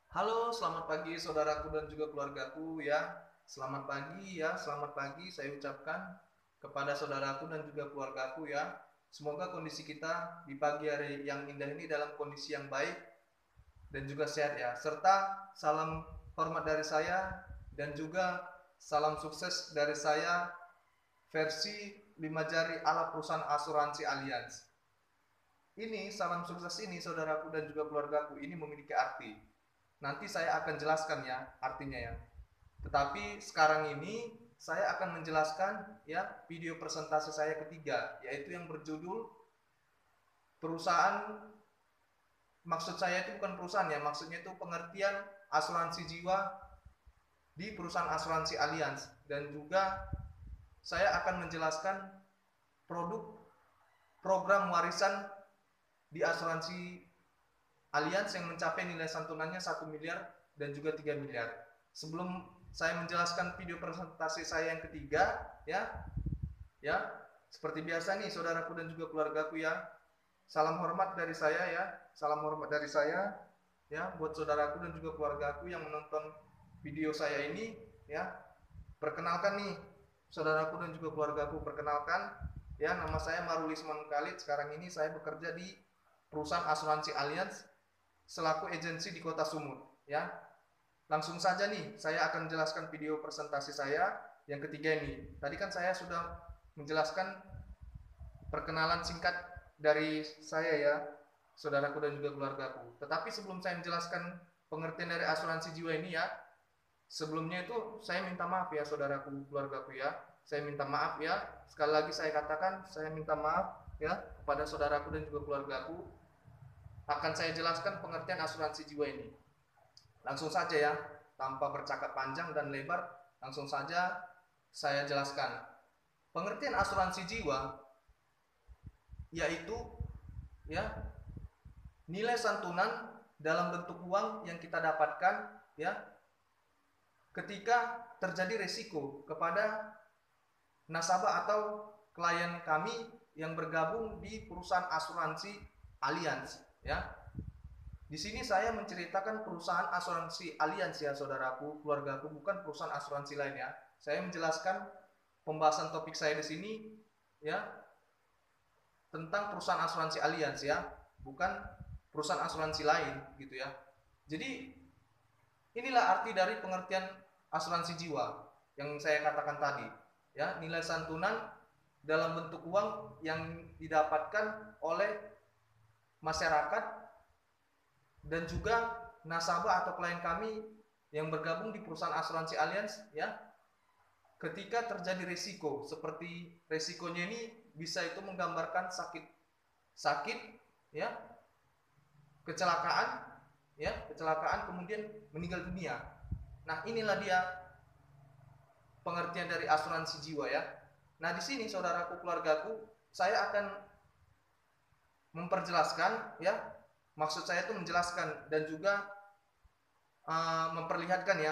Halo, selamat pagi saudaraku dan juga keluargaku ya. Selamat pagi ya, selamat pagi saya ucapkan kepada saudaraku dan juga keluargaku ya. Semoga kondisi kita di pagi hari yang indah ini dalam kondisi yang baik dan juga sehat ya. Serta salam hormat dari saya dan juga salam sukses dari saya versi 5 jari ala perusahaan asuransi Allianz. Ini salam sukses ini saudaraku dan juga keluargaku ini memiliki arti. Nanti saya akan jelaskan ya artinya ya. Tetapi sekarang ini saya akan menjelaskan ya video presentasi saya ketiga, yaitu yang berjudul perusahaan. Maksud saya itu bukan perusahaan ya, maksudnya itu pengertian asuransi jiwa di perusahaan asuransi Allianz. Dan juga saya akan menjelaskan produk program warisan di asuransi Allianz yang mencapai nilai santunannya 1 miliar dan juga 3 miliar. Sebelum saya menjelaskan video presentasi saya yang ketiga, ya, seperti biasa nih saudaraku dan juga keluargaku ya. Salam hormat dari saya ya, salam hormat dari saya ya buat saudaraku dan juga keluargaku yang menonton video saya ini ya. Perkenalkan nih saudaraku dan juga keluargaku, perkenalkan ya, nama saya Marulisman Khalid. Sekarang ini saya bekerja di perusahaan asuransi Allianz selaku agensi di Kota Sumut ya. Langsung saja nih saya akan menjelaskan video presentasi saya yang ketiga ini. Tadi kan saya sudah menjelaskan perkenalan singkat dari saya ya, saudaraku dan juga keluargaku. Tetapi sebelum saya menjelaskan pengertian dari asuransi jiwa ini ya, sebelumnya itu saya minta maaf ya saudaraku, keluargaku ya. Saya minta maaf ya. Sekali lagi saya katakan, saya minta maaf ya kepada saudaraku dan juga keluargaku. Akan saya jelaskan pengertian asuransi jiwa ini. Langsung saja ya, tanpa bercakap panjang dan lebar, langsung saja saya jelaskan. Pengertian asuransi jiwa yaitu ya nilai santunan dalam bentuk uang yang kita dapatkan ya ketika terjadi resiko kepada nasabah atau klien kami yang bergabung di perusahaan asuransi Allianz ya. Di sini saya menceritakan perusahaan asuransi Allianz ya saudaraku, keluargaku, bukan perusahaan asuransi lain ya. Saya menjelaskan pembahasan topik saya di sini ya tentang perusahaan asuransi Allianz ya, bukan perusahaan asuransi lain gitu ya. Jadi inilah arti dari pengertian asuransi jiwa yang saya katakan tadi ya, nilai santunan dalam bentuk uang yang didapatkan oleh masyarakat dan juga nasabah atau klien kami yang bergabung di perusahaan asuransi Allianz ya, ketika terjadi risiko. Seperti risikonya ini bisa itu menggambarkan sakit ya, kecelakaan ya, kecelakaan kemudian meninggal dunia. Nah, inilah dia pengertian dari asuransi jiwa ya. Nah, di sini saudaraku, keluargaku, saya akan memperjelaskan ya. Maksud saya itu menjelaskan dan juga memperlihatkan ya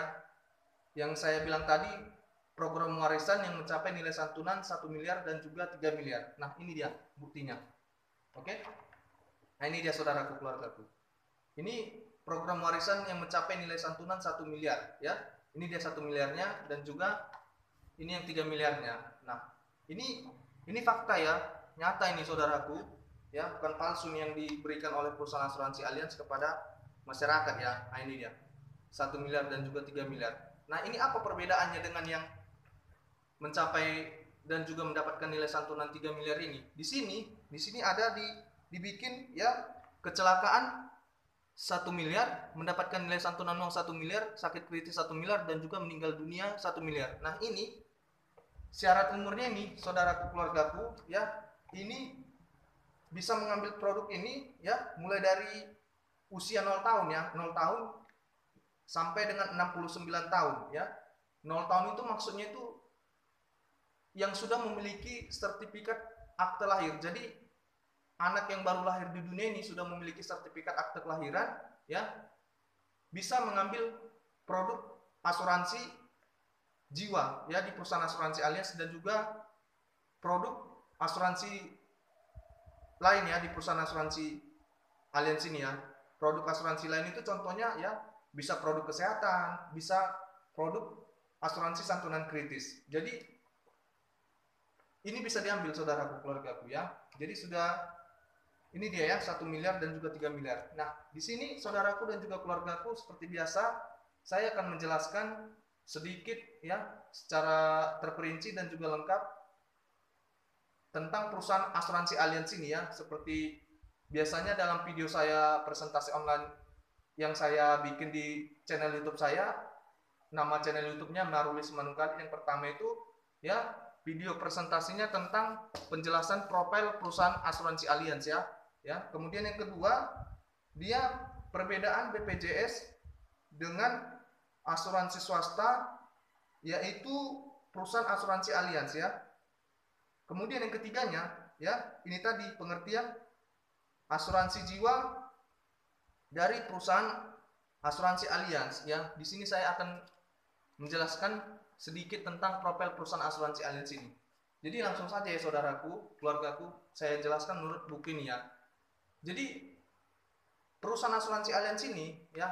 yang saya bilang tadi, program warisan yang mencapai nilai santunan 1 miliar dan juga 3 miliar. Nah, ini dia buktinya. Oke? Nah, ini dia saudaraku, keluargaku. Ini program warisan yang mencapai nilai santunan 1 miliar ya. Ini dia 1 miliarnya dan juga ini yang 3 miliarnya. Nah, ini fakta ya, nyata ini saudaraku ya, bukan palsu yang diberikan oleh perusahaan asuransi Allianz kepada masyarakat ya. Nah, ini dia 1 miliar dan juga 3 miliar. Nah, ini apa perbedaannya dengan yang mencapai dan juga mendapatkan nilai santunan 3 miliar ini? Di sini ada dibikin ya, kecelakaan 1 miliar, mendapatkan nilai santunan uang 1 miliar, sakit kritis 1 miliar, dan juga meninggal dunia 1 miliar. Nah, ini syarat umurnya ini, saudaraku, keluargaku ya, ini bisa mengambil produk ini ya mulai dari usia 0 tahun ya, 0 tahun sampai dengan 69 tahun ya. 0 tahun itu maksudnya itu yang sudah memiliki sertifikat akte lahir. Jadi anak yang baru lahir di dunia ini sudah memiliki sertifikat akte kelahiran ya, bisa mengambil produk asuransi jiwa ya di perusahaan asuransi Allianz, dan juga produk asuransi lain ya di perusahaan asuransi Allianz ini ya. Produk asuransi lain itu contohnya ya bisa produk kesehatan, bisa produk asuransi santunan kritis. Jadi ini bisa diambil saudaraku, keluargaku ya. Jadi sudah ini dia ya, 1 miliar dan juga 3 miliar. Nah, di sini saudaraku dan juga keluargaku seperti biasa saya akan menjelaskan sedikit ya secara terperinci dan juga lengkap tentang perusahaan asuransi Allianz ini ya. Seperti biasanya dalam video saya presentasi online yang saya bikin di channel YouTube saya, nama channel YouTube-nya Marulis Manungkali. Yang pertama itu ya video presentasinya tentang penjelasan profil perusahaan asuransi Allianz ya. Kemudian yang kedua, dia perbedaan BPJS dengan asuransi swasta, yaitu perusahaan asuransi Allianz ya. Kemudian yang ketiganya ya, ini tadi pengertian asuransi jiwa dari perusahaan asuransi Allianz ya. Di sini saya akan menjelaskan sedikit tentang profil perusahaan asuransi Allianz ini. Jadi langsung saja ya saudaraku, keluargaku, saya jelaskan menurut buku ini ya. Jadi perusahaan asuransi Allianz ini ya,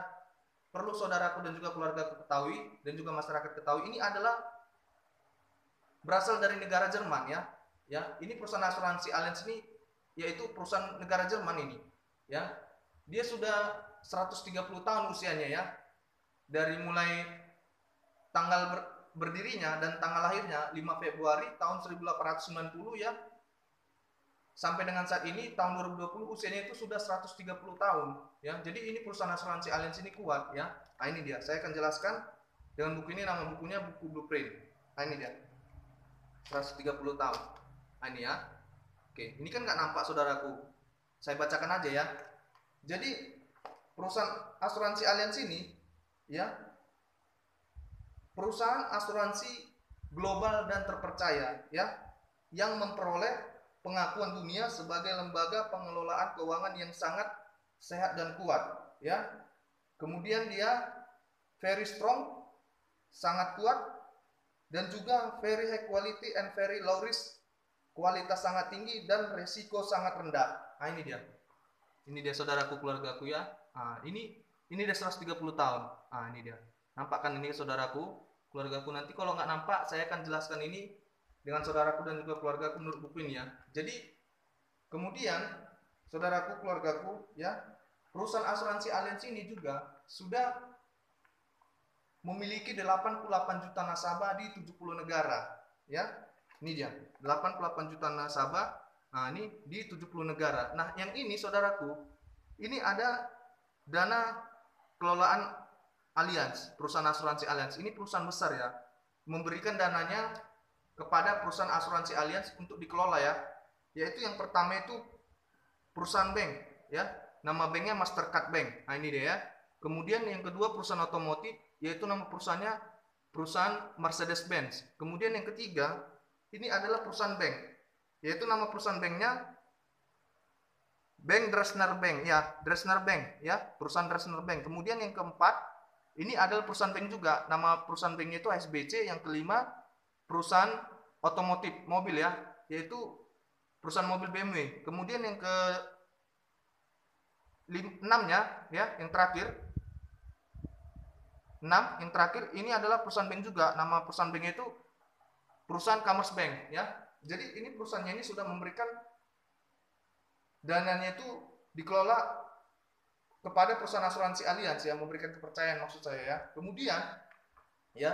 perlu saudaraku dan juga keluargaku ketahui dan juga masyarakat ketahui, ini adalah berasal dari negara Jerman ya. Ini perusahaan asuransi Allianz ini yaitu perusahaan negara Jerman ini ya. Dia sudah 130 tahun usianya ya. Dari mulai tanggal berdirinya dan tanggal lahirnya 5 Februari tahun 1890 ya. Sampai dengan saat ini tahun 2020 usianya itu sudah 130 tahun ya. Jadi ini perusahaan asuransi Allianz ini kuat ya. Nah ini dia, saya akan jelaskan dengan buku ini, nama bukunya buku Blueprint. Nah ini dia, 130 tahun. Nah ini ya. Oke, ini kan nggak nampak saudaraku, saya bacakan aja ya. Jadi perusahaan asuransi Allianz ini ya, perusahaan asuransi global dan terpercaya ya, yang memperoleh pengakuan dunia sebagai lembaga pengelolaan keuangan yang sangat sehat dan kuat ya. Kemudian dia very strong, sangat kuat, dan juga very high quality and very low risk, kualitas sangat tinggi dan resiko sangat rendah. Nah ini dia. Ini dia saudaraku, keluargaku ya. Nah, ini dia 130 tahun. Nah ini dia. Nampak kan ini saudaraku, keluargaku. Nanti kalau nggak nampak saya akan jelaskan ini dengan saudaraku dan juga keluargaku menurut buku ini ya. Jadi kemudian saudaraku, keluargaku ya, perusahaan asuransi Allianz ini juga sudah memiliki 88 juta nasabah di 70 negara ya. Ini dia, 88 juta nasabah. Nah, ini di 70 negara. Nah, yang ini saudaraku, ini ada dana kelolaan Allianz, perusahaan asuransi Allianz. Ini perusahaan besar ya, memberikan dananya kepada perusahaan asuransi Allianz untuk dikelola ya. Yaitu yang pertama itu perusahaan bank ya, nama banknya Mastercard Bank. Nah ini dia ya. Kemudian yang kedua perusahaan otomotif, yaitu nama perusahaannya perusahaan Mercedes-Benz. Kemudian yang ketiga ini adalah perusahaan bank, yaitu nama perusahaan banknya Bank Dresdner Bank ya, Dresdner Bank ya, perusahaan Dresdner Bank. Kemudian yang keempat ini adalah perusahaan bank juga, nama perusahaan banknya itu SBC. Yang kelima perusahaan otomotif mobil ya, yaitu perusahaan mobil BMW. Kemudian yang ke 6-nya ya, yang terakhir 6, yang terakhir ini adalah perusahaan bank juga, nama perusahaan banknya itu perusahaan Commerce Bank ya. Jadi ini perusahaannya ini sudah memberikan dananya itu dikelola kepada perusahaan asuransi Allianz yang memberikan kepercayaan, maksud saya ya. Kemudian ya,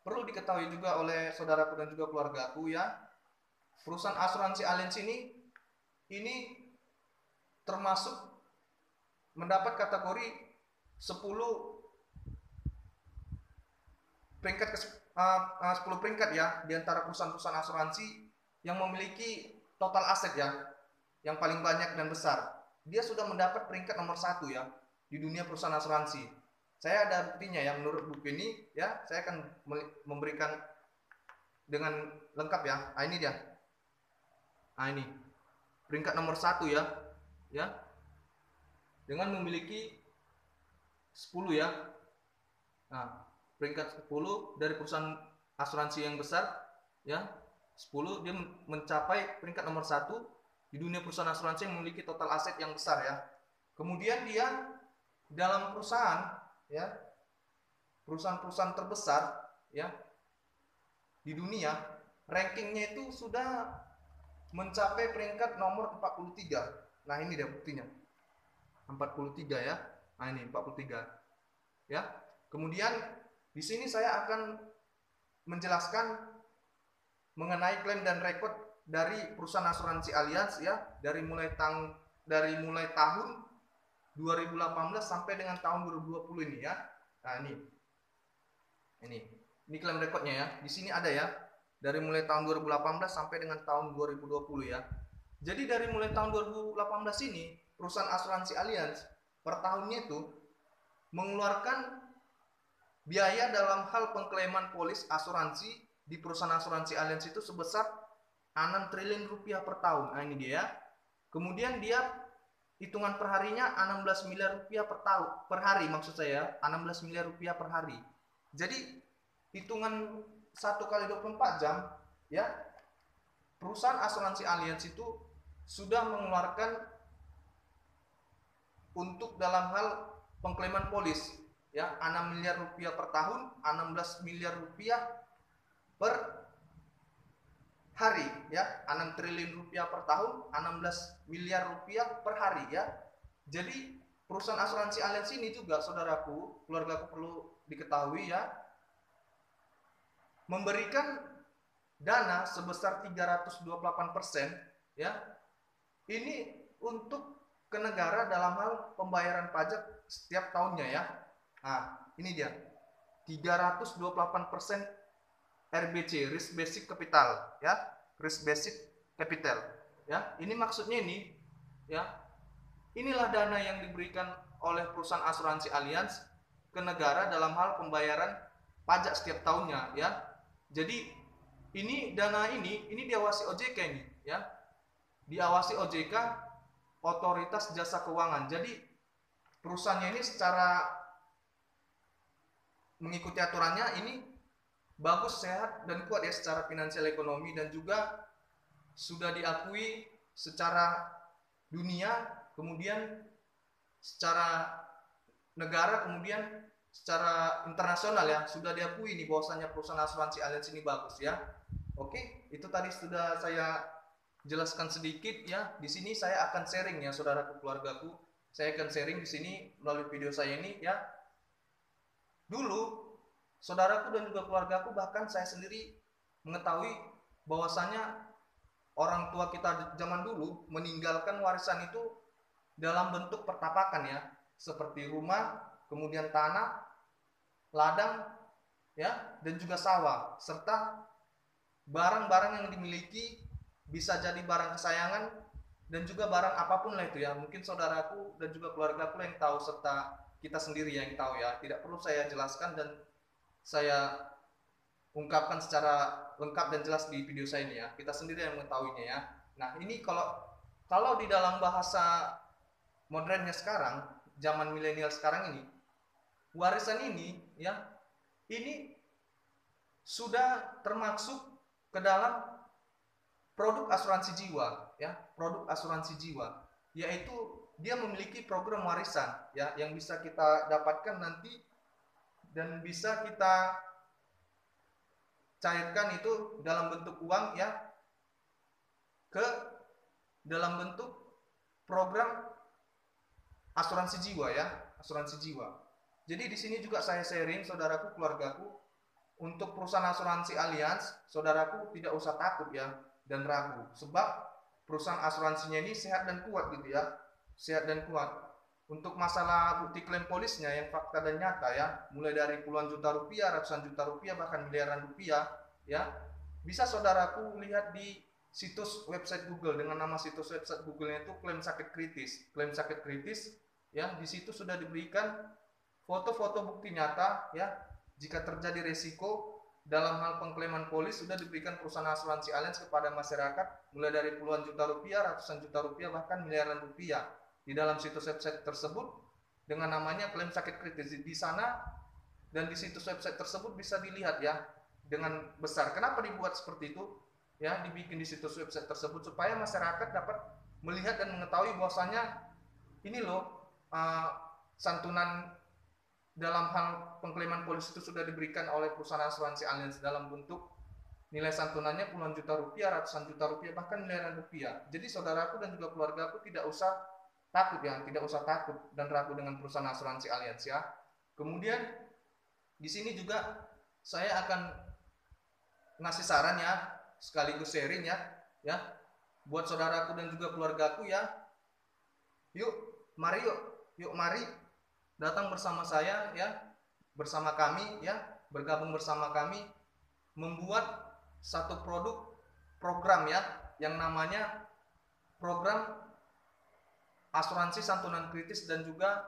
perlu diketahui juga oleh saudaraku dan juga keluargaku ya, perusahaan asuransi Allianz ini termasuk mendapat kategori 10 peringkat 10 peringkat ya di antara perusahaan-perusahaan asuransi yang memiliki total aset ya yang paling banyak dan besar. Dia sudah mendapat peringkat nomor 1 ya di dunia perusahaan asuransi. Saya ada buktinya ya menurut buku ini ya, saya akan memberikan dengan lengkap ya. Nah ini dia. Nah ini peringkat nomor 1 ya. Ya. Dengan memiliki 10 ya. Nah, peringkat 10 dari perusahaan asuransi yang besar ya. 10 dia mencapai peringkat nomor 1 di dunia perusahaan asuransi yang memiliki total aset yang besar ya. Kemudian dia dalam perusahaan ya, perusahaan-perusahaan terbesar ya di dunia, rankingnya itu sudah mencapai peringkat nomor 43. Nah, ini dia buktinya. 43 ya. Nah, ini 43. Ya. Kemudian di sini saya akan menjelaskan mengenai klaim dan rekod dari perusahaan asuransi Allianz ya, dari mulai tahun 2018 sampai dengan tahun 2020 ini ya. Nah, ini klaim rekodnya ya. Di sini ada ya. Dari mulai tahun 2018 sampai dengan tahun 2020 ya. Jadi dari mulai tahun 2018 ini, perusahaan asuransi Allianz per tahunnya itu mengeluarkan biaya dalam hal pengklaiman polis asuransi di perusahaan asuransi Allianz itu sebesar 6 triliun rupiah per tahun. Nah, ini dia. Kemudian dia hitungan perharinya 16 miliar rupiah per hari, maksud saya 16 miliar rupiah per hari. Jadi hitungan 1 kali 24 jam ya, perusahaan asuransi Allianz itu sudah mengeluarkan untuk dalam hal pengklaiman polis ya 6 miliar rupiah per tahun, 16 miliar rupiah per hari ya, 6 triliun rupiah per tahun, 16 miliar rupiah per hari ya. Jadi perusahaan asuransi Allianz ini juga, saudaraku, keluargaku, perlu diketahui ya, memberikan dana sebesar 328% ya. Ini untuk ke negara dalam hal pembayaran pajak setiap tahunnya ya. Nah, ini dia. 328% RBC, risk basic capital ya. Risk basic capital ya. Ini maksudnya ini ya. Inilah dana yang diberikan oleh perusahaan asuransi Allianz ke negara dalam hal pembayaran pajak setiap tahunnya ya. Jadi ini dana ini diawasi OJK ini ya. Diawasi OJK, Otoritas Jasa Keuangan. Jadi perusahaannya ini secara mengikuti aturannya ini bagus, sehat dan kuat ya secara finansial ekonomi, dan juga sudah diakui secara dunia, kemudian secara negara, kemudian secara internasional ya, sudah diakui ini bahwasanya perusahaan asuransi Allianz ini bagus ya. Oke, itu tadi sudah saya jelaskan sedikit ya. Di sini saya akan sharing ya, saudaraku, keluargaku. Saya akan sharing di sini melalui video saya ini ya. Dulu saudaraku dan juga keluargaku, bahkan saya sendiri mengetahui bahwasanya orang tua kita zaman dulu meninggalkan warisan itu dalam bentuk pertapakan ya, seperti rumah, kemudian tanah, ladang ya, dan juga sawah, serta barang-barang yang dimiliki, bisa jadi barang kesayangan dan juga barang apapun lah itu ya. Mungkin saudaraku dan juga keluargaku yang tahu, serta kita sendiri yang tahu ya. Tidak perlu saya jelaskan dan saya ungkapkan secara lengkap dan jelas di video saya ini ya. Kita sendiri yang mengetahuinya ya. Nah, ini kalau di dalam bahasa modernnya sekarang, zaman milenial sekarang ini, warisan ini ya, ini sudah termasuk ke dalam produk asuransi jiwa ya, produk asuransi jiwa, yaitu dia memiliki program warisan ya, yang bisa kita dapatkan nanti dan bisa kita cairkan itu dalam bentuk uang ya, ke dalam bentuk program asuransi jiwa ya, asuransi jiwa. Jadi di sini juga saya sharing, saudaraku, keluargaku, untuk perusahaan asuransi Allianz, saudaraku tidak usah takut ya dan ragu, sebab perusahaan asuransinya ini sehat dan kuat gitu ya, sehat dan kuat. Untuk masalah bukti klaim polisnya yang fakta dan nyata ya, mulai dari puluhan juta rupiah, ratusan juta rupiah, bahkan miliaran rupiah ya, bisa saudaraku lihat di situs website Google dengan nama situs website Google-nya itu klaim sakit kritis. Klaim sakit kritis ya, di situ sudah diberikan foto-foto bukti nyata ya, jika terjadi resiko dalam hal pengklaiman polis, sudah diberikan perusahaan asuransi Allianz kepada masyarakat mulai dari puluhan juta rupiah, ratusan juta rupiah, bahkan miliaran rupiah. Di dalam situs website tersebut dengan namanya klaim sakit kritis, di sana dan di situs website tersebut bisa dilihat ya dengan besar. Kenapa dibuat seperti itu ya, dibikin di situs website tersebut supaya masyarakat dapat melihat dan mengetahui bahwasanya ini loh santunan dalam hal pengklaiman polis itu sudah diberikan oleh perusahaan asuransi Allianz dalam bentuk nilai santunannya puluhan juta rupiah, ratusan juta rupiah, bahkan miliaran rupiah. Jadi saudaraku dan juga keluargaku tidak usah takut ya, tidak usah takut dan ragu dengan perusahaan asuransi Allianz ya. Kemudian di sini juga saya akan ngasih saran ya, sekaligus sharing ya, buat saudaraku dan juga keluargaku ya. Yuk, mari datang bersama saya ya, bersama kami ya, bergabung bersama kami membuat satu program ya, yang namanya program asuransi santunan kritis dan juga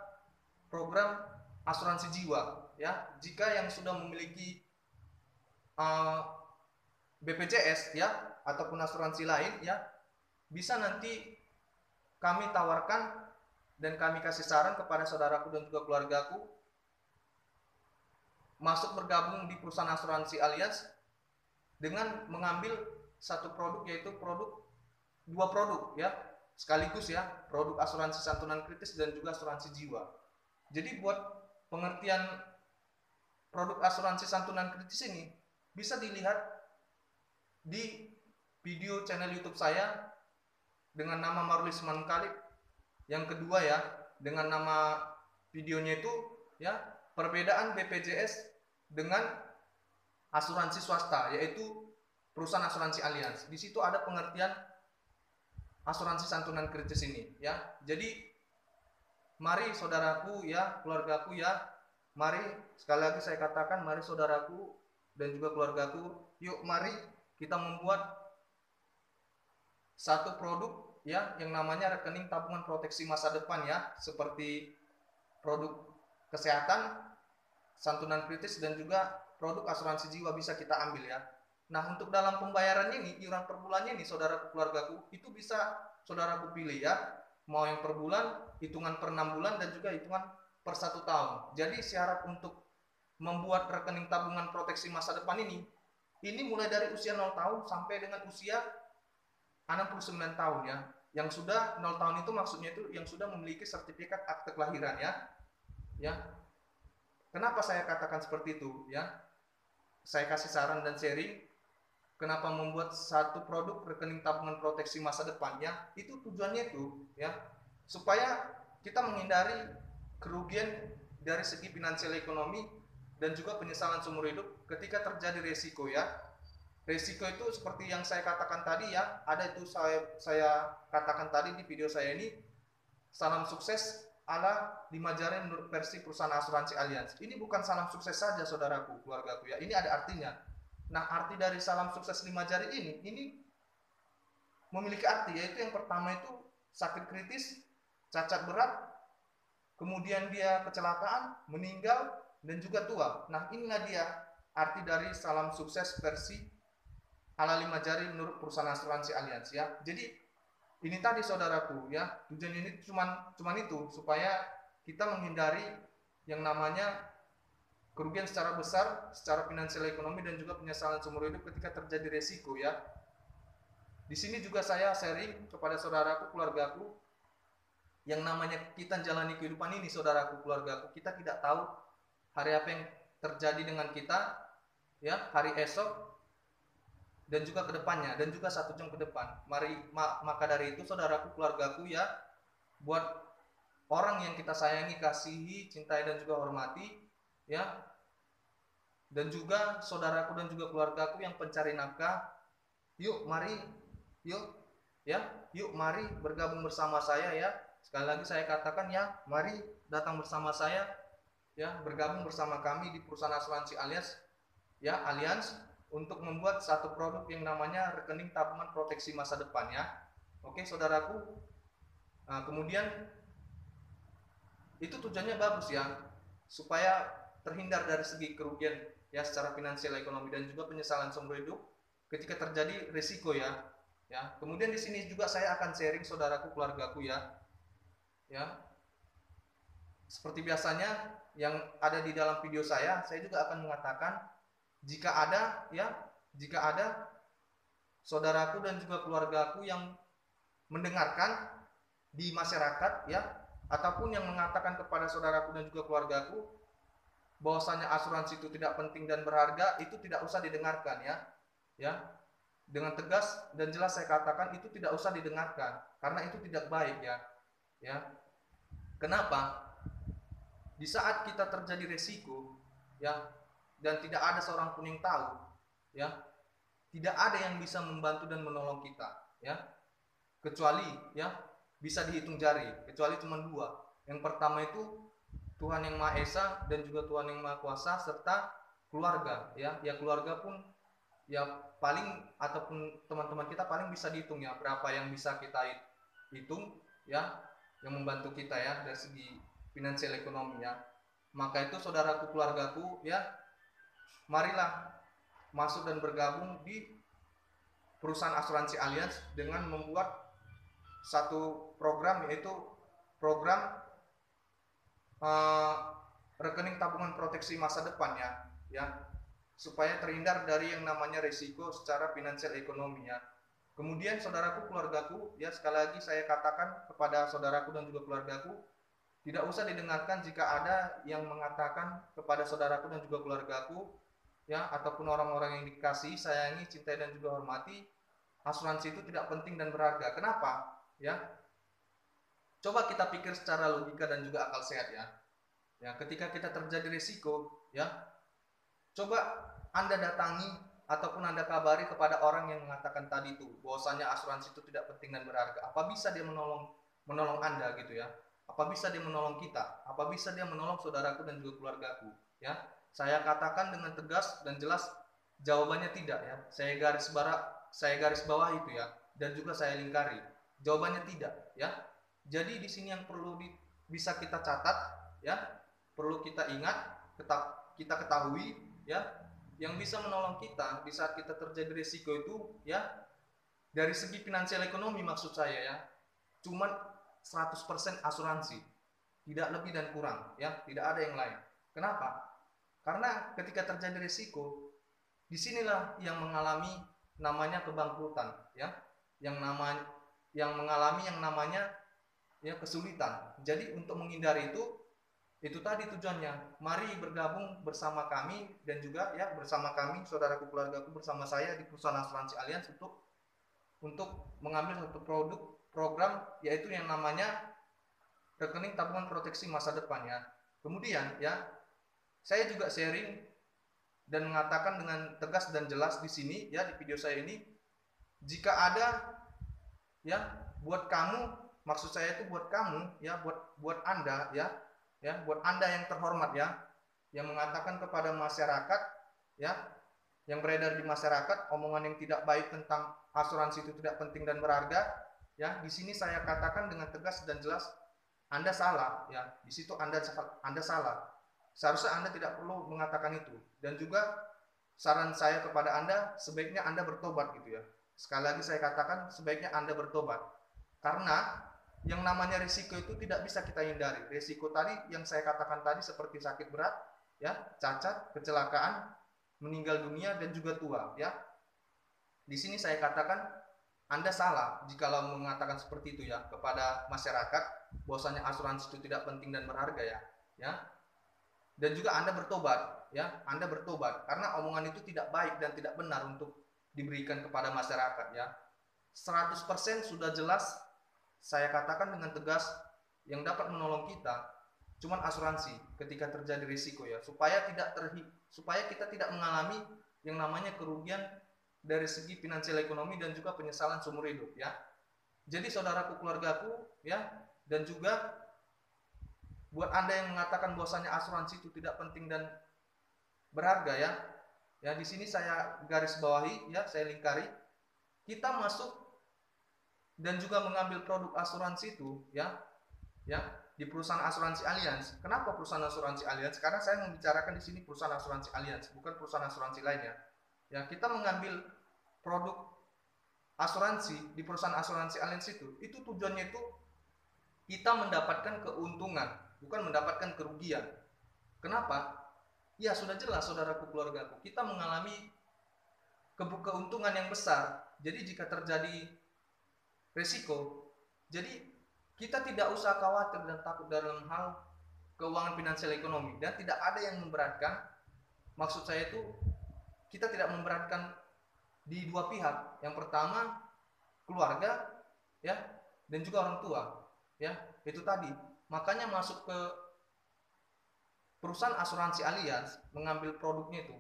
program asuransi jiwa ya. Jika yang sudah memiliki BPJS ya ataupun asuransi lain ya, bisa nanti kami tawarkan dan kami kasih saran kepada saudaraku dan juga keluargaku masuk bergabung di perusahaan asuransi Allianz dengan mengambil satu produk, yaitu dua produk ya sekaligus ya, produk asuransi santunan kritis dan juga asuransi jiwa. Jadi buat pengertian produk asuransi santunan kritis ini bisa dilihat di video channel YouTube saya dengan nama Marlis Mankalib. Yang kedua ya, dengan nama videonya itu ya, perbedaan BPJS dengan asuransi swasta, yaitu perusahaan asuransi Allianz. Di situ ada pengertian asuransi santunan kritis ini ya. Jadi mari saudaraku ya, keluargaku ya, mari sekali lagi saya katakan, mari saudaraku dan juga keluargaku, yuk mari kita membuat satu produk ya yang namanya rekening tabungan proteksi masa depan ya, seperti produk kesehatan, santunan kritis dan juga produk asuransi jiwa bisa kita ambil ya. Nah, untuk dalam pembayarannya ini, iuran per bulannya nih saudaraku keluargaku, itu bisa saudaraku pilih ya, mau yang per bulan, hitungan per 6 bulan dan juga hitungan per 1 tahun. Jadi syarat untuk membuat rekening tabungan proteksi masa depan ini mulai dari usia 0 tahun sampai dengan usia 69 tahun ya. Yang sudah 0 tahun itu maksudnya itu yang sudah memiliki sertifikat akte kelahiran ya. Ya. Kenapa saya katakan seperti itu ya? Saya kasih saran dan sharing kenapa membuat satu produk rekening tabungan proteksi masa depannya, itu tujuannya itu ya, supaya kita menghindari kerugian dari segi finansial ekonomi dan juga penyesalan seumur hidup ketika terjadi resiko ya. Resiko itu seperti yang saya katakan tadi ya, ada itu saya katakan tadi di video saya ini, salam sukses ala 5 jari menurut versi perusahaan asuransi Allianz. Ini bukan salam sukses saja saudaraku, keluargaku ya, ini ada artinya. Nah, arti dari salam sukses 5 jari ini memiliki arti, yaitu yang pertama itu sakit kritis, cacat berat, kemudian dia kecelakaan, meninggal, dan juga tua. Nah, inilah dia arti dari salam sukses versi ala 5 jari menurut perusahaan asuransi Allianz ya. Jadi ini tadi saudaraku ya, tujuan ini cuman itu, supaya kita menghindari yang namanya kerugian secara besar secara finansial ekonomi dan juga penyesalan seumur hidup ketika terjadi resiko ya. Di sini juga saya sharing kepada saudaraku, keluargaku, yang namanya kita jalani kehidupan ini saudaraku, keluargaku, kita tidak tahu hari apa yang terjadi dengan kita ya, hari esok dan juga kedepannya, dan juga 1 jam ke depan. Maka dari itu saudaraku, keluargaku ya, buat orang yang kita sayangi, kasihi, cintai dan juga hormati ya, dan juga saudaraku dan juga keluargaku yang pencari nafkah, yuk mari bergabung bersama saya ya. Sekali lagi saya katakan ya, mari datang bersama saya ya, bergabung bersama kami di perusahaan asuransi Allianz ya, Allianz, untuk membuat satu produk yang namanya rekening tabungan proteksi masa depan ya. Oke saudaraku, nah, kemudian itu tujuannya bagus ya, supaya terhindar dari segi kerugian ya secara finansial ekonomi dan juga penyesalan seumur hidup ketika terjadi risiko ya. Kemudian di sini juga saya akan sharing saudaraku, keluargaku ya. Seperti biasanya yang ada di dalam video saya juga akan mengatakan, jika ada saudaraku dan juga keluargaku yang mendengarkan di masyarakat ya, ataupun yang mengatakan kepada saudaraku dan juga keluargaku bahwasanya asuransi itu tidak penting dan berharga, itu tidak usah didengarkan ya. Ya. Dengan tegas dan jelas saya katakan itu tidak usah didengarkan karena itu tidak baik ya. Ya. Kenapa? Di saat kita terjadi resiko ya dan tidak ada seorang pun yang tahu ya, tidak ada yang bisa membantu dan menolong kita ya, kecuali ya bisa dihitung jari, kecuali cuma dua. Yang pertama itu Tuhan yang Maha Esa dan juga Tuhan yang Maha Kuasa serta keluarga ya. Ya keluarga pun ya paling ataupun teman-teman kita paling bisa dihitung ya berapa yang bisa kita hitung ya yang membantu kita ya dari segi finansial ekonomi ya. Maka itu saudaraku, keluargaku ya, marilah masuk dan bergabung di perusahaan asuransi Allianz dengan membuat satu program, yaitu program rekening tabungan proteksi masa depan ya, supaya terhindar dari yang namanya risiko secara finansial ekonomi ya. Kemudian saudaraku, keluargaku ya, sekali lagi saya katakan kepada saudaraku dan juga keluargaku, tidak usah didengarkan jika ada yang mengatakan kepada saudaraku dan juga keluargaku ya, ataupun orang-orang yang dikasihi, sayangi, cintai dan juga hormati, asuransi itu tidak penting dan berharga. Kenapa? Ya. Coba kita pikir secara logika dan juga akal sehat ya. Ya, ketika kita terjadi risiko ya, coba Anda datangi ataupun Anda kabari kepada orang yang mengatakan tadi itu bahwasanya asuransi itu tidak penting dan berharga. Apa bisa dia menolong Anda gitu ya? Apa bisa dia menolong kita? Apa bisa dia menolong saudaraku dan juga keluargaku? Ya, saya katakan dengan tegas dan jelas jawabannya tidak ya. Saya garis bawah itu ya, dan juga saya lingkari. Jawabannya tidak ya. Jadi di sini yang perlu bisa kita catat ya, perlu kita ingat, kita ketahui ya, yang bisa menolong kita di saat kita terjadi risiko itu ya, dari segi finansial ekonomi maksud saya ya, cuman 100% asuransi, tidak lebih dan kurang ya, tidak ada yang lain. Kenapa? Karena ketika terjadi risiko, disinilah yang mengalami namanya kebangkrutan ya, yang mengalami yang namanya ya kesulitan. Jadi untuk menghindari itu tadi tujuannya, mari bergabung bersama kami dan juga ya bersama kami, saudaraku, keluargaku, bersama saya di perusahaan asuransi Allianz untuk mengambil satu program yaitu yang namanya rekening tabungan proteksi masa depan ya. Kemudian ya, saya juga sharing dan mengatakan dengan tegas dan jelas di sini ya, di video saya ini, jika ada ya buat kamu, maksud saya itu buat kamu ya, buat Anda ya, buat Anda yang terhormat ya, yang mengatakan kepada masyarakat ya, yang beredar di masyarakat omongan yang tidak baik tentang asuransi itu tidak penting dan berharga ya, di sini saya katakan dengan tegas dan jelas, Anda salah ya, di situ Anda salah. Seharusnya Anda tidak perlu mengatakan itu. Dan juga saran saya kepada Anda, sebaiknya Anda bertobat gitu ya. Sekali lagi saya katakan, sebaiknya Anda bertobat. Karena yang namanya risiko itu tidak bisa kita hindari. Risiko tadi yang saya katakan tadi seperti sakit berat, ya, cacat, kecelakaan, meninggal dunia dan juga tua, ya. Di sini saya katakan Anda salah jika mengatakan seperti itu ya kepada masyarakat, bahwasanya asuransi itu tidak penting dan berharga ya. Ya. Dan juga Anda bertobat, ya. Anda bertobat karena omongan itu tidak baik dan tidak benar untuk diberikan kepada masyarakat ya. 100% sudah jelas saya katakan dengan tegas, yang dapat menolong kita cuman asuransi ketika terjadi risiko ya, supaya kita tidak mengalami yang namanya kerugian dari segi finansial ekonomi dan juga penyesalan seumur hidup ya. Jadi saudaraku, keluargaku ya, dan juga buat Anda yang mengatakan bahwasanya asuransi itu tidak penting dan berharga ya. Ya, di sini saya garis bawahi ya, saya lingkari. Kita masuk dan juga mengambil produk asuransi itu ya di perusahaan asuransi Allianz. Kenapa perusahaan asuransi Allianz? Karena saya membicarakan di sini perusahaan asuransi Allianz, bukan perusahaan asuransi lainnya. Ya, kita mengambil produk asuransi di perusahaan asuransi Allianz itu tujuannya itu kita mendapatkan keuntungan, bukan mendapatkan kerugian. Kenapa? Ya sudah jelas saudaraku, keluargaku, kita mengalami keuntungan yang besar. Jadi jika terjadi risiko, jadi kita tidak usah khawatir dan takut dalam hal keuangan finansial ekonomi, dan tidak ada yang memberatkan. Maksud saya itu kita tidak memberatkan di dua pihak. Yang pertama keluarga, ya, dan juga orang tua, ya. Itu tadi. Makanya masuk ke perusahaan asuransi Allianz, mengambil produknya itu,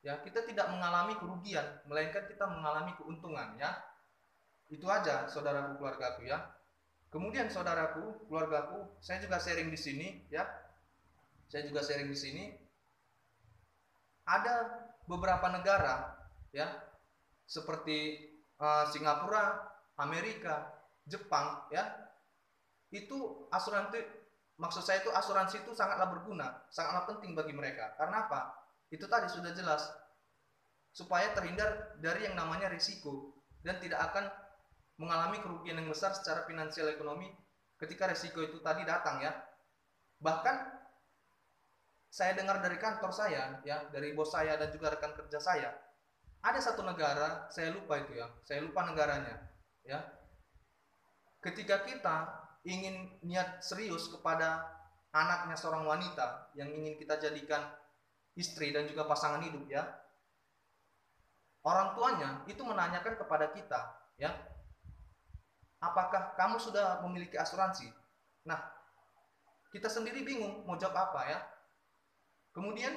ya, kita tidak mengalami kerugian, melainkan kita mengalami keuntungan, ya. Itu aja saudaraku, keluargaku, ya. Kemudian saudaraku, keluargaku, saya juga sharing di sini, ya. Saya juga sharing di sini. Ada beberapa negara, ya, seperti Singapura, Amerika, Jepang, ya. Itu asuransi, maksud saya itu asuransi itu sangatlah berguna, sangatlah penting bagi mereka. Karena apa? Itu tadi sudah jelas, supaya terhindar dari yang namanya risiko dan tidak akan mengalami kerugian yang besar secara finansial ekonomi ketika risiko itu tadi datang, ya. Bahkan saya dengar dari kantor saya, ya, dari bos saya dan juga rekan kerja saya, ada satu negara, saya lupa itu, ya, saya lupa negaranya, ya. Ketika kita ingin niat serius kepada anaknya seorang wanita yang ingin kita jadikan istri dan juga pasangan hidup, ya, orang tuanya itu menanyakan kepada kita, ya, apakah kamu sudah memiliki asuransi? Nah, kita sendiri bingung mau jawab apa, ya. Kemudian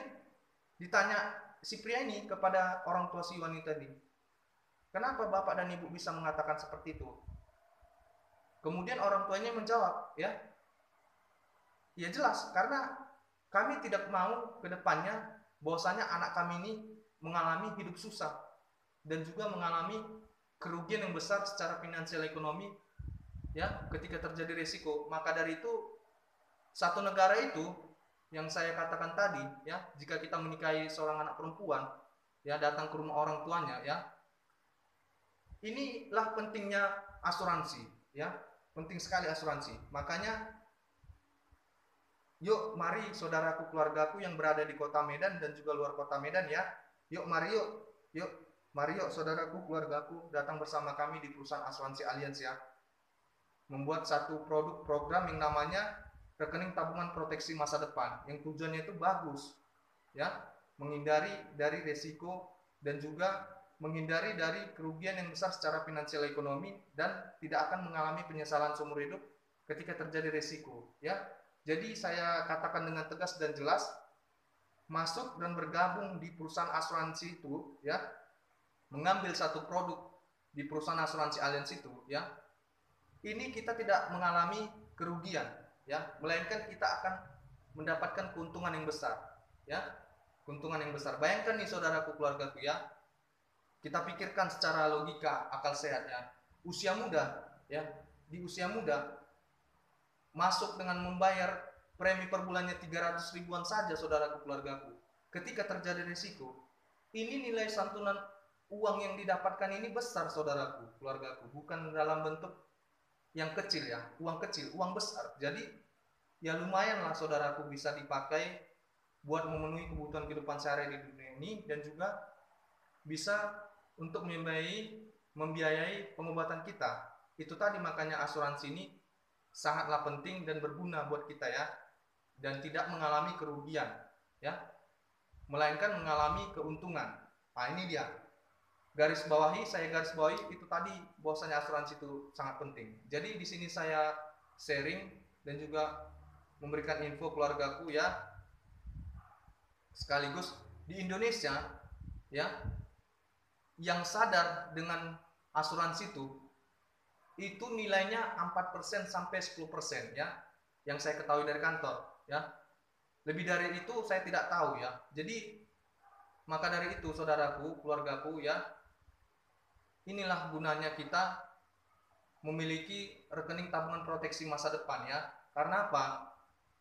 ditanya si pria ini kepada orang tua si wanita ini, kenapa bapak dan ibu bisa mengatakan seperti itu? Kemudian orang tuanya menjawab, ya, ya jelas, karena kami tidak mau ke depannya bahwasanya anak kami ini mengalami hidup susah dan juga mengalami kerugian yang besar secara finansial ekonomi, ya, ketika terjadi risiko. Maka dari itu, satu negara itu yang saya katakan tadi, ya, jika kita menikahi seorang anak perempuan, ya, datang ke rumah orang tuanya, ya, inilah pentingnya asuransi, ya, penting sekali asuransi. Makanya yuk mari saudaraku, keluargaku yang berada di kota Medan dan juga luar kota Medan, ya, yuk mari yuk mari yuk saudaraku, keluargaku, datang bersama kami di perusahaan asuransi Allianz, ya, membuat satu produk program yang namanya rekening tabungan proteksi masa depan, yang tujuannya itu bagus, ya, menghindari dari risiko dan juga menghindari dari kerugian yang besar secara finansial ekonomi dan tidak akan mengalami penyesalan seumur hidup ketika terjadi risiko, ya. Jadi saya katakan dengan tegas dan jelas, masuk dan bergabung di perusahaan asuransi itu, ya, mengambil satu produk di perusahaan asuransi Allianz itu, ya, ini kita tidak mengalami kerugian, ya, melainkan kita akan mendapatkan keuntungan yang besar, ya, keuntungan yang besar. Bayangkan nih saudaraku, keluargaku, ya, kita pikirkan secara logika akal sehat, ya, usia muda, ya, di usia muda masuk dengan membayar premi per bulannya 300 ribuan saja, saudaraku, keluargaku. Ketika terjadi risiko, ini nilai santunan uang yang didapatkan ini besar, saudaraku, keluargaku, bukan dalam bentuk yang kecil, ya, uang kecil, uang besar. Jadi ya lumayanlah saudaraku, bisa dipakai buat memenuhi kebutuhan kehidupan sehari di dunia ini dan juga bisa untuk membiayai pengobatan kita. Itu tadi, makanya asuransi ini sangatlah penting dan berguna buat kita, ya, dan tidak mengalami kerugian, ya, melainkan mengalami keuntungan. Nah, ini dia. Saya garis bawahi itu tadi, bahwasanya asuransi itu sangat penting. Jadi di sini saya sharing dan juga memberikan info keluargaku, ya, sekaligus di Indonesia, ya, yang sadar dengan asuransi itu nilainya 4% sampai 10%, ya, yang saya ketahui dari kantor, ya. Lebih dari itu saya tidak tahu, ya. Jadi maka dari itu saudaraku, keluargaku, ya, inilah gunanya kita memiliki rekening tabungan proteksi masa depan, ya. Karena apa?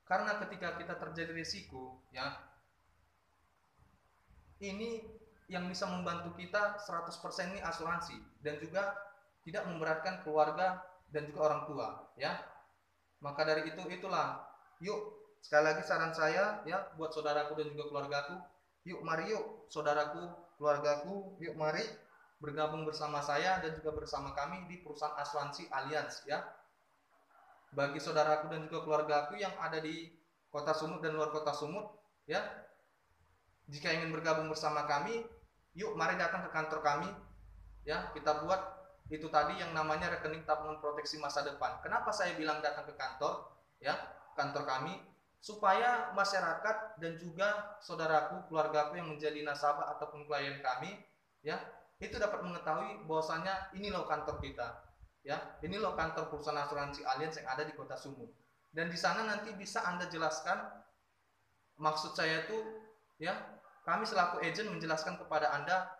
Karena ketika kita terjadi risiko, ya, ini yang bisa membantu kita 100% ini asuransi dan juga tidak memberatkan keluarga dan juga orang tua, ya. Maka dari itulah, yuk, sekali lagi saran saya, ya, buat saudaraku dan juga keluargaku, yuk mari yuk saudaraku, keluargaku, yuk mari bergabung bersama saya dan juga bersama kami di perusahaan asuransi Allianz, ya. Bagi saudaraku dan juga keluargaku yang ada di Kota Sumut dan luar Kota Sumut, ya. Jika ingin bergabung bersama kami, yuk mari datang ke kantor kami, ya. Kita buat itu tadi yang namanya rekening tabungan proteksi masa depan. Kenapa saya bilang datang ke kantor, ya, kantor kami, supaya masyarakat dan juga saudaraku, keluargaku yang menjadi nasabah ataupun klien kami, ya, itu dapat mengetahui bahwasanya ini loh kantor kita, ya, ini loh kantor perusahaan asuransi Allianz yang ada di Kota Sumut. Dan di sana nanti bisa Anda jelaskan, maksud saya itu, ya, kami selaku agent menjelaskan kepada Anda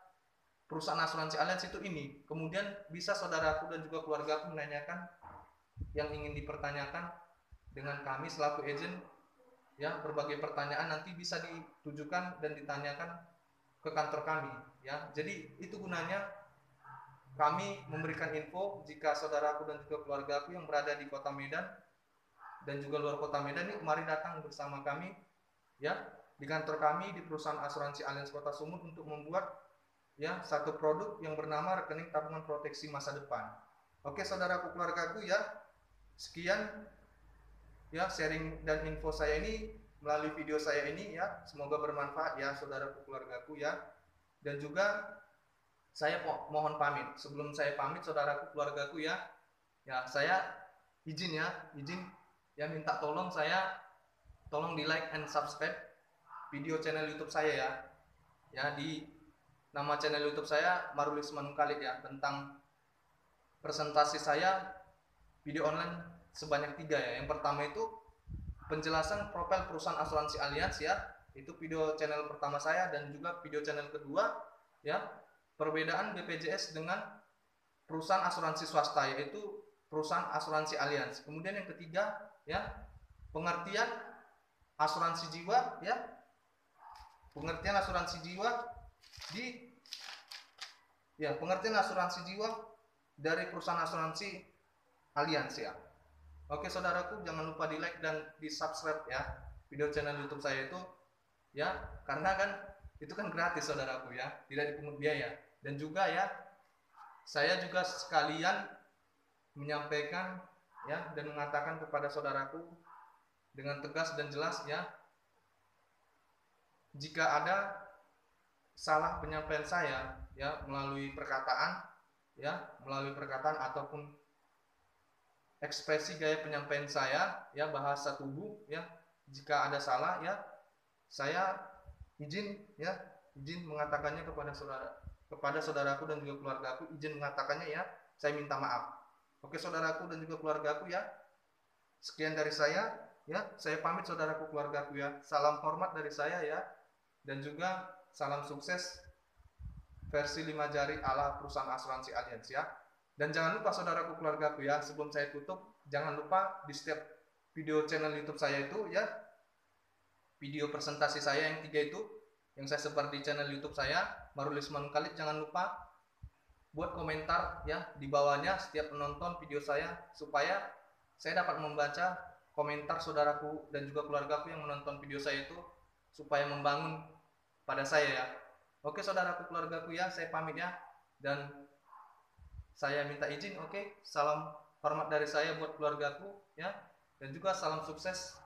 perusahaan asuransi Allianz itu ini. Kemudian bisa saudaraku dan juga keluargaku menanyakan yang ingin dipertanyakan dengan kami selaku agent, ya, berbagai pertanyaan nanti bisa ditujukan dan ditanyakan ke kantor kami, ya. Jadi itu gunanya kami memberikan info jika saudaraku dan juga keluargaku yang berada di Kota Medan dan juga luar Kota Medan ini mari datang bersama kami, ya, di kantor kami di perusahaan asuransi Allianz Kota Sumut untuk membuat, ya, satu produk yang bernama rekening tabungan proteksi masa depan. Oke saudaraku, keluargaku, ya, sekian, ya, sharing dan info saya ini melalui video saya ini, ya. Semoga bermanfaat, ya, saudaraku, keluargaku, ya. Dan juga saya mohon pamit. Sebelum saya pamit, saudaraku, keluargaku, ya, saya izin minta tolong di like and subscribe video channel YouTube saya, ya. Di nama channel YouTube saya Marulis Manungkalit, ya. Tentang presentasi saya video online sebanyak 3, ya. Yang pertama itu penjelasan profil perusahaan asuransi Allianz, ya. Itu video channel pertama saya. Dan juga video channel kedua, ya, perbedaan BPJS dengan perusahaan asuransi swasta, yaitu perusahaan asuransi Allianz. Kemudian yang ketiga, ya, pengertian asuransi jiwa, ya, pengertian asuransi jiwa dari perusahaan asuransi Allianz, ya. Oke saudaraku, jangan lupa di like dan di subscribe, ya, video channel YouTube saya itu, ya, karena kan itu kan gratis saudaraku, ya, tidak dipungut biaya. Dan juga, ya, saya juga sekalian menyampaikan, ya, dan mengatakan kepada saudaraku dengan tegas dan jelas, ya, jika ada salah penyampaian saya, ya, melalui perkataan ataupun ekspresi gaya penyampaian saya, ya, bahasa tubuh, ya, jika ada salah, ya, saya izin mengatakannya kepada saudaraku dan juga keluargaku, izin mengatakannya, ya, saya minta maaf. Oke saudaraku dan juga keluargaku, ya, sekian dari saya, ya, saya pamit saudaraku, keluargaku, ya. Salam hormat dari saya, ya, dan juga salam sukses versi 5 jari ala perusahaan asuransi Allianz, ya. Dan jangan lupa saudaraku, keluargaku, ya, sebelum saya tutup, jangan lupa di setiap video channel YouTube saya itu, ya, video presentasi saya yang 3 itu yang saya sebar di channel YouTube saya Marulis Manungkalit, jangan lupa buat komentar, ya, di bawahnya setiap menonton video saya, supaya saya dapat membaca komentar saudaraku dan juga keluargaku yang menonton video saya itu, supaya membangun pada saya, ya. Oke saudaraku, keluargaku, ya, saya pamit, ya, dan saya minta izin. Oke, salam hormat dari saya buat keluargaku, ya, dan juga salam sukses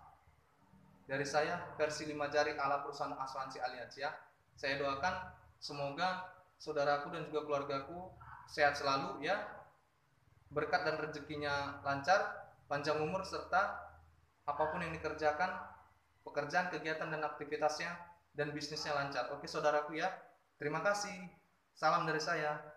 dari saya versi 5 jari ala perusahaan asuransi Allianz, ya. Saya doakan semoga saudaraku dan juga keluargaku sehat selalu, ya, berkat dan rezekinya lancar, panjang umur, serta apapun yang dikerjakan, pekerjaan, kegiatan, dan aktivitasnya dan bisnisnya lancar. Oke saudaraku, ya, terima kasih. Salam dari saya.